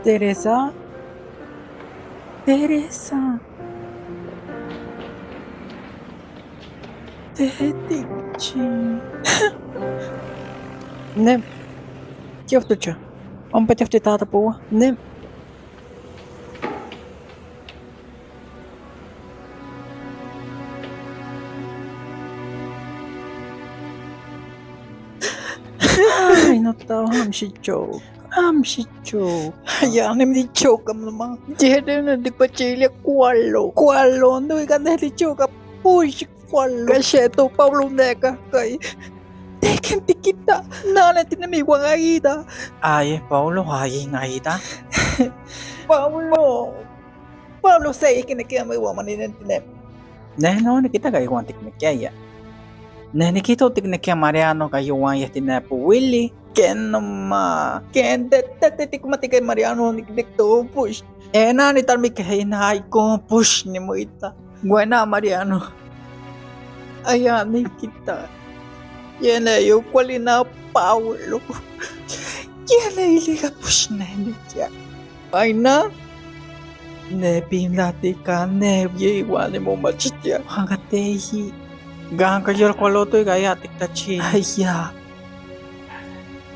Teresa, Teresa, tehdikçi. Ne? Tjoftucha. Onpa tjofti taata puhua. Ne? Ai, no tää on hamsi joke. Hamsi joke. Ja ne meni jokeamaan. Tiedän, että Pachilia kuollo. Kuollo, no ikan tehti joka puisi kuollo. Kaseto Pablo neka kai. Teken tikita. Naaneti nemi wangaida. Ai, Paulo haingaita. Pablo sei ikinä kiemä uomaninen ne. No, ne kita kai wantik ne kiaya. Ne kito tik ne kia Mariano kai yuan yehti ne pu Willy. Kennomma. Kentettä tikkumatikai Mariano nikto push. Enää ni tarmikke heinä aikoon push ni muita. Buena Mariano. Aja nikita. Jene jo kuolina Paulo. Jene iliga push ne nikia. Aina. Ne pinlatika ne viiwani mumachitia. Hangatehi. Ganka yor kwaloto gaya tik tachi. Aya.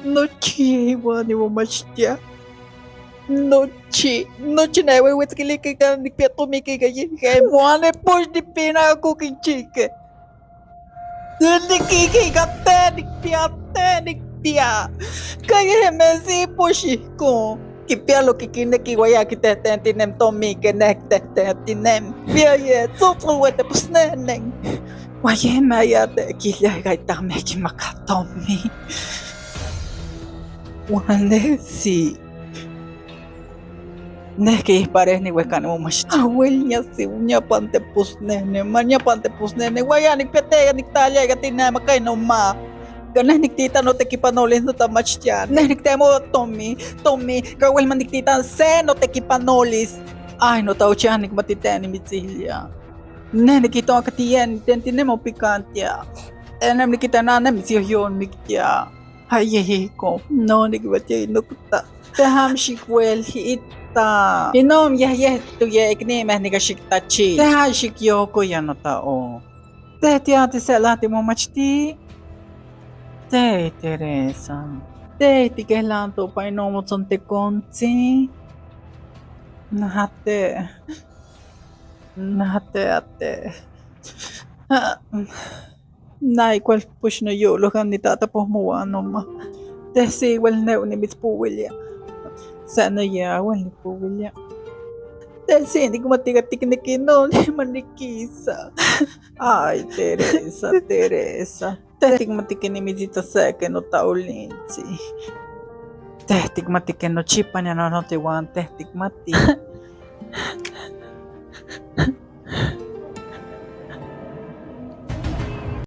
Nochi wani mumachitia. Nochi na wewe tikilike ka nikpeto miki gayi. Wani push di pina ako kinchike. Nikiki gatte nikpia. Kaya hemesi pushi ko. Kipia lo kikine kiwaya kitete tinem tomi kenek tete tinem. Pia ye tsotso wete pusneneng. Waye maya te kilya gaita meki makatomi. Wane si. Neki pare ni wekan mo mas. Awel niya si unya pante pusnene. Manya pante pusnene. Waya nikpete niktalya gatina makay no ma. Ganah niktita no te kipanolis no tamach tiyan. Nah niktemo Tommy, kawel man niktita se no te kipanolis. Ay no tau tiyan nikmatiten ni Mitzilia. Nah nikito akatiyan tentine mo pikantya. Enam nikita na misyon mikya. Ay ko. No nikbatya inukta. Teham shikwel ita. Inom yah tu ye ikni meh nikashiktachi. Teham shikyoko yan no tao. Tehtiyan ti selati mo machti. Te Teresa. Te tikehlanto painomotson te konzi. Nahate ate. Nai kwal push no yo lokan ni tata po mo ma. Te si wal ne ni mit po William. Sana ya wal ni po William. Te si hindi ko matigatik ni kino ni manikisa. Ay Teresa. Tehtik matikin imidita seke no taulinsi. Tehtik matikin no chipan ya no te wan tehtik mati.